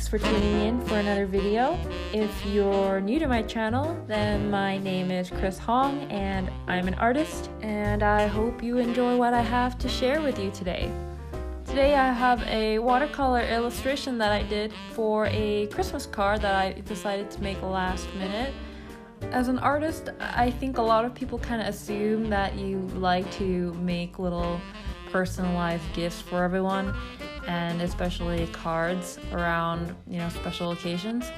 for tuning in for another video. If you're new to my channel, then my name is Chris Hong and I'm an artist, and I hope you enjoy what I have to share with you today. Today I have a watercolor illustration that I did for a Christmas card that I decided to make last minute. As an artist, I think a lot of people kind of assume that you like to make little personalized gifts for everyone, and especially cards around, special occasions.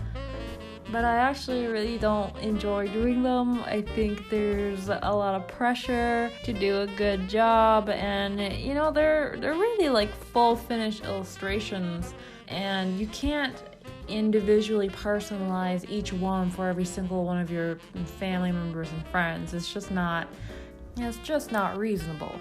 But I actually really don't enjoy doing them. I think there's a lot of pressure to do a good job, and they're really like full finished illustrations, and you can't individually personalize each one for every single one of your family members and friends. It's just not reasonable.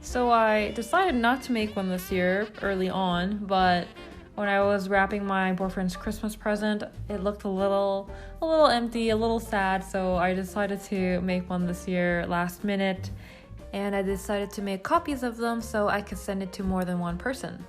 So I decided not to make one this year early on, but when I was wrapping my boyfriend's Christmas present, it looked a little empty, a little sad, so I decided to make one this year last minute, and I decided to make copies of them so I could send it to more than one person.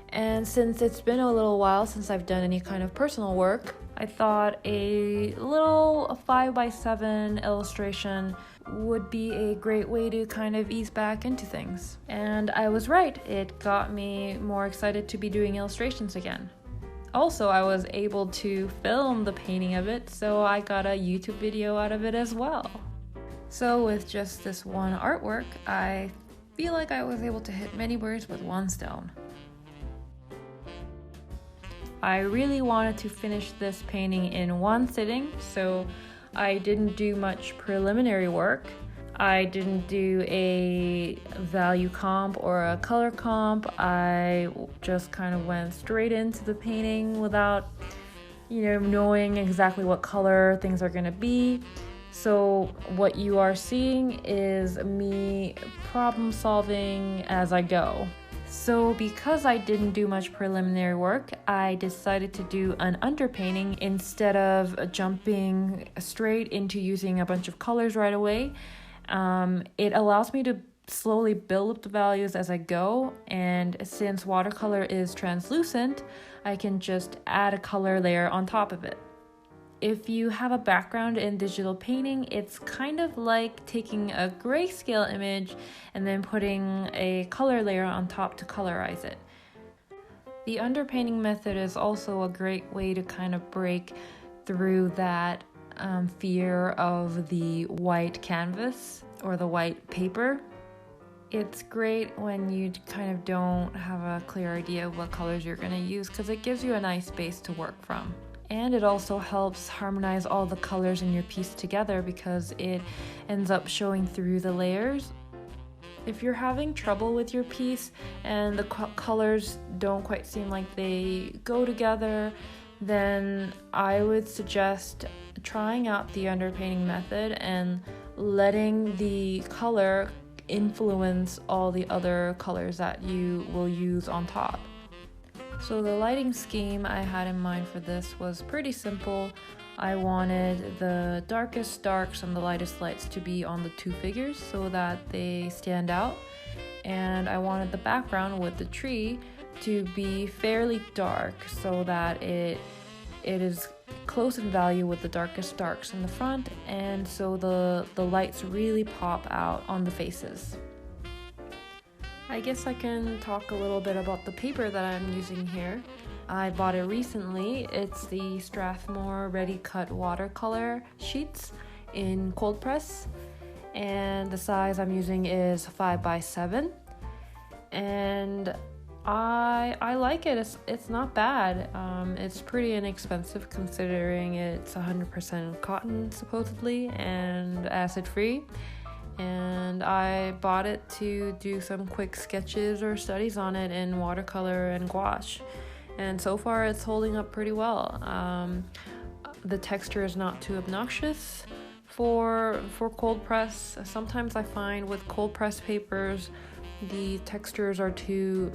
And since it's been a little while since I've done any kind of personal work, I thought a little 5x7 illustration would be a great way to kind of ease back into things. And I was right, it got me more excited to be doing illustrations again. Also, I was able to film the painting of it, so I got a YouTube video out of it as well. So with just this one artwork, I feel like I was able to hit many birds with one stone. I really wanted to finish this painting in one sitting, so I didn't do much preliminary work. I didn't do a value comp or a color comp. I just kind of went straight into the painting without, knowing exactly what color things are going to be. So what you are seeing is me problem solving as I go. So because I didn't do much preliminary work, I decided to do an underpainting instead of jumping straight into using a bunch of colors right away. It allows me to slowly build up the values as I go, and since watercolor is translucent, I can just add a color layer on top of it. If you have a background in digital painting, it's kind of like taking a grayscale image and then putting a color layer on top to colorize it. The underpainting method is also a great way to kind of break through that fear of the white canvas or the white paper. It's great when you kind of don't have a clear idea of what colors you're going to use, because it gives you a nice base to work from. And it also helps harmonize all the colors in your piece together because it ends up showing through the layers. If you're having trouble with your piece and the colors don't quite seem like they go together, then I would suggest trying out the underpainting method and letting the color influence all the other colors that you will use on top. So the lighting scheme I had in mind for this was pretty simple. I wanted the darkest darks and the lightest lights to be on the two figures so that they stand out. And I wanted the background with the tree to be fairly dark so that it is close in value with the darkest darks in the front, and so the lights really pop out on the faces. I guess I can talk a little bit about the paper that I'm using here. I bought it recently. It's the Strathmore Ready Cut watercolor sheets in cold press, and the size I'm using is 5x7, and I like it. It's not bad. It's pretty inexpensive considering it's 100% cotton supposedly and acid free. And I bought it to do some quick sketches or studies on it in watercolor and gouache. And so far it's holding up pretty well. The texture is not too obnoxious for cold press. Sometimes I find with cold press papers the textures are too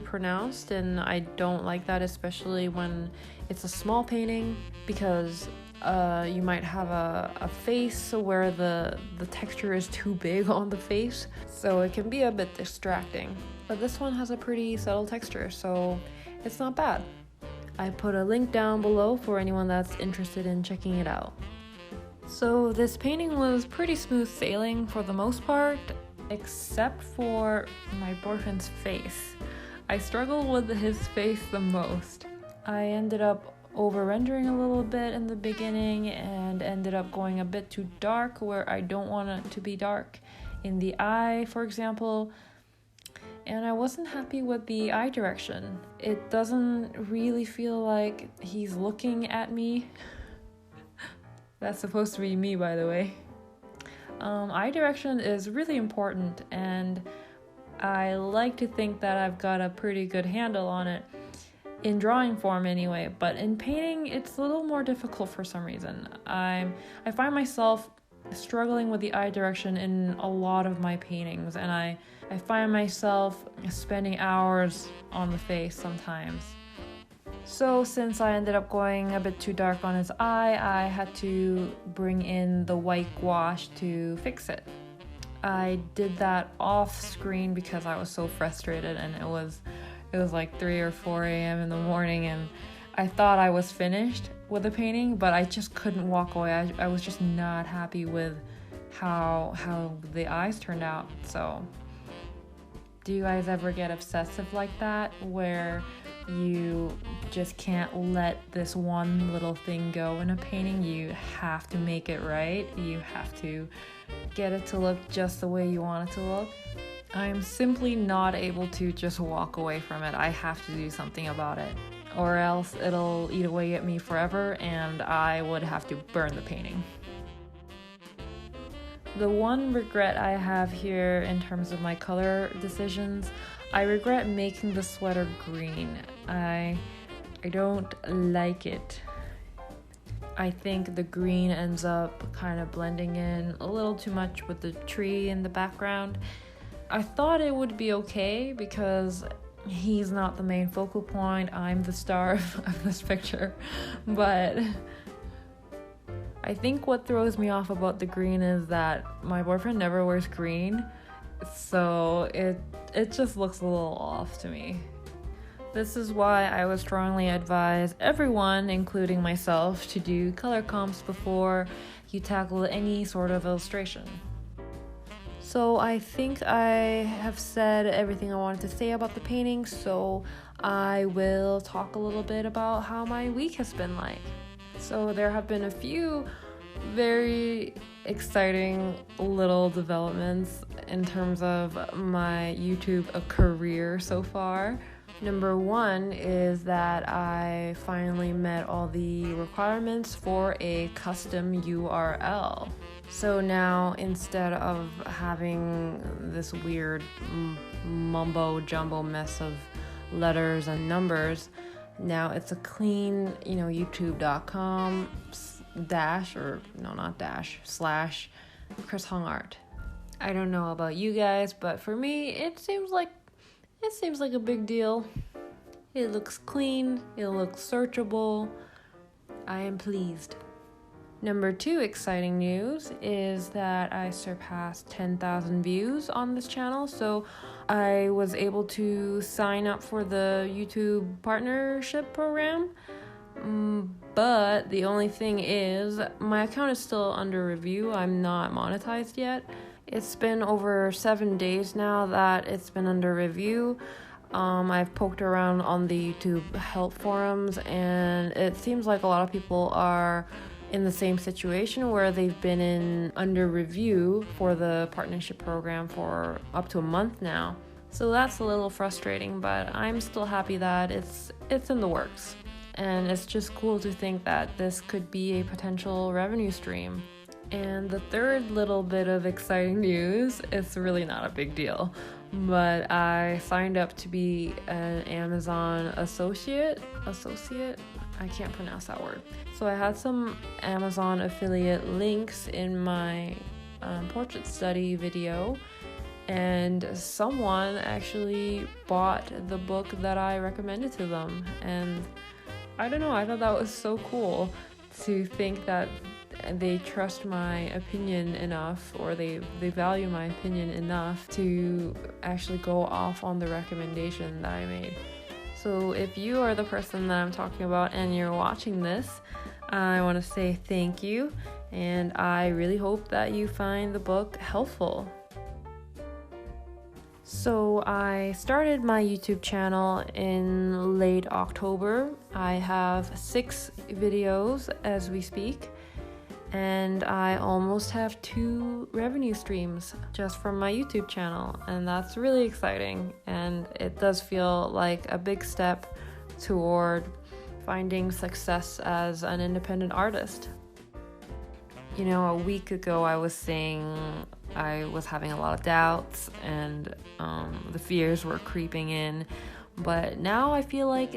pronounced, and I don't like that, especially when it's a small painting, because you might have a face where the texture is too big on the face, so it can be a bit distracting. But this one has a pretty subtle texture, so it's not bad. I put a link down below for anyone that's interested in checking it out. So this painting was pretty smooth sailing for the most part, except for my boyfriend's face. I struggled with his face the most. I ended up over-rendering a little bit in the beginning and ended up going a bit too dark where I don't want it to be dark in the eye, for example. And I wasn't happy with the eye direction. It doesn't really feel like he's looking at me. That's supposed to be me, by the way. Eye direction is really important, and I like to think that I've got a pretty good handle on it, in drawing form anyway, but in painting it's a little more difficult for some reason. I find myself struggling with the eye direction in a lot of my paintings, and I find myself spending hours on the face sometimes. So since I ended up going a bit too dark on his eye, I had to bring in the white gouache to fix it. I did that off screen because I was so frustrated, and it was like 3 or 4 a.m. in the morning, and I thought I was finished with the painting, but I just couldn't walk away. I was just not happy with how the eyes turned out. So do you guys ever get obsessive like that, where you just can't let this one little thing go in a painting? You have to make it right. You have to get it to look just the way you want it to look. I'm simply not able to just walk away from it. I have to do something about it, or else it'll eat away at me forever and I would have to burn the painting. The one regret I have here in terms of my color decisions, I regret making the sweater green. I don't like it. I think the green ends up kind of blending in a little too much with the tree in the background. I thought it would be okay because he's not the main focal point. I'm the star of this picture. But I think what throws me off about the green is that my boyfriend never wears green. So it just looks a little off to me. This is why I would strongly advise everyone, including myself, to do color comps before you tackle any sort of illustration. So I think I have said everything I wanted to say about the painting, so I will talk a little bit about how my week has been like. So there have been a few very exciting little developments in terms of my YouTube career so far. Number one is that I finally met all the requirements for a custom URL. So now, instead of having this weird mumbo jumbo mess of letters and numbers, now it's a clean, youtube.com / Chris Hong Art. I don't know about you guys, but for me, it seems like a big deal. It looks clean, it looks searchable. I am pleased. Number 2 exciting news is that I surpassed 10,000 views on this channel, so I was able to sign up for the YouTube partnership program. But the only thing is, my account is still under review. I'm not monetized yet. It's been over 7 days now that it's been under review. I've poked around on the YouTube help forums, and it seems like a lot of people are in the same situation where they've been under review for the partnership program for up to a month now. So that's a little frustrating, but I'm still happy that it's in the works. And it's just cool to think that this could be a potential revenue stream. And the third little bit of exciting news, it's really not a big deal, but I signed up to be an Amazon associate. I can't pronounce that word. So I had some Amazon affiliate links in my portrait study video, and someone actually bought the book that I recommended to them. And I don't know, I thought that was so cool to think that they trust my opinion enough, or they value my opinion enough to actually go off on the recommendation that I made. So if you are the person that I'm talking about and you're watching this, I want to say thank you, and I really hope that you find the book helpful. So I started my YouTube channel in late October. I have 6 videos as we speak, and I almost have 2 revenue streams just from my YouTube channel, and that's really exciting, and it does feel like a big step toward finding success as an independent artist. You know, a week ago I was saying I was having a lot of doubts and the fears were creeping in, but now I feel like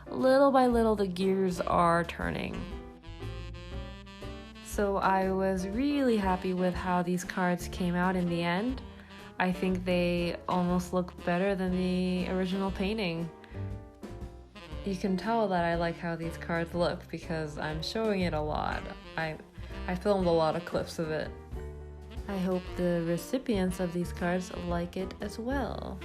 little by little the gears are turning. So I was really happy with how these cards came out in the end. I think they almost look better than the original painting. You can tell that I like how these cards look because I'm showing it a lot. I filmed a lot of clips of it. I hope the recipients of these cards like it as well.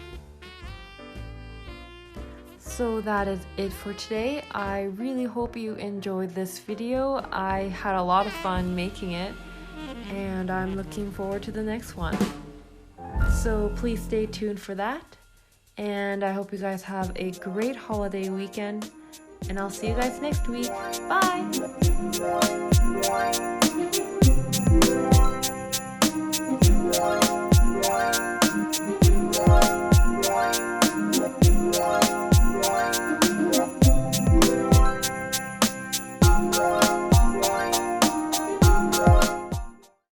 So that is it for today. I really hope you enjoyed this video. I had a lot of fun making it, and I'm looking forward to the next one. So please stay tuned for that, and I hope you guys have a great holiday weekend, and I'll see you guys next week. Bye!